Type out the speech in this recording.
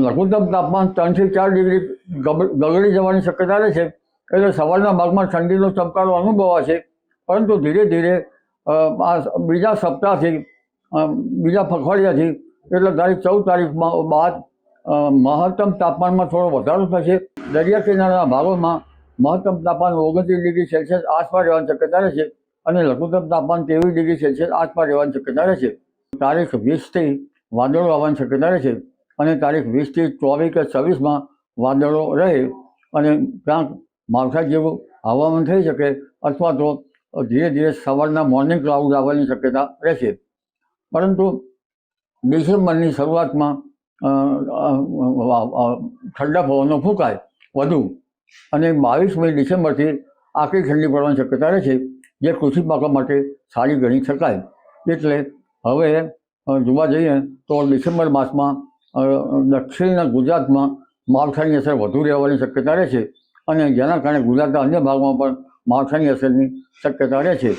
લઘુત્તમ તાપમાન 3 થી 4 ડિગ્રી ગગડી જવાની શક્યતા રહે છે. એટલે સવારના ભાગમાં ઠંડીનો ચમકારો અનુભવાશે, પરંતુ ધીરે ધીરે આ બીજા સપ્તાહથી બીજા પખવાડિયાથી એટલે તારીખ 14 બાદ મહત્તમ તાપમાનમાં થોડો વધારો થશે. દરિયા કિનારાના ભાગોમાં મહત્તમ તાપમાન 29 ડિગ્રી સેલ્સિયસ આસપાસ રહેવાની શક્યતા રહેશે અને લઘુત્તમ તાપમાન 23 ડિગ્રી સેલ્સિયસ આસપાસ રહેવાની શક્યતા રહેશે. તારીખ 20થી વાદળો આવવાની શક્યતા રહેશે અને તારીખ 20થી 24 કે 26માં વાદળો રહે અને ક્યાંક માવઠા જેવું હવામાન થઈ શકે અથવા તો ધીરે ધીરે સવારના મોર્નિંગ ક્લાઉડ આવવાની શક્યતા રહેશે. પરંતુ ડિસેમ્બરની શરૂઆતમાં ઠંડા પવનો ફૂંકાય વધુ અને 22મી ડિસેમ્બરથી આકરી ઠંડી પડવાની શક્યતા રહે છે, જે કૃષિ પાકો માટે સારી ગણી શકાય. એટલે હવે જોવા જઈએ તો ડિસેમ્બર માસમાં દક્ષિણના ગુજરાતમાં માવઠાની અસર વધુ રહેવાની શક્યતા રહે છે અને જેના કારણે ગુજરાતના અન્ય ભાગમાં પણ માવઠાની અસરની શક્યતા રહે છે.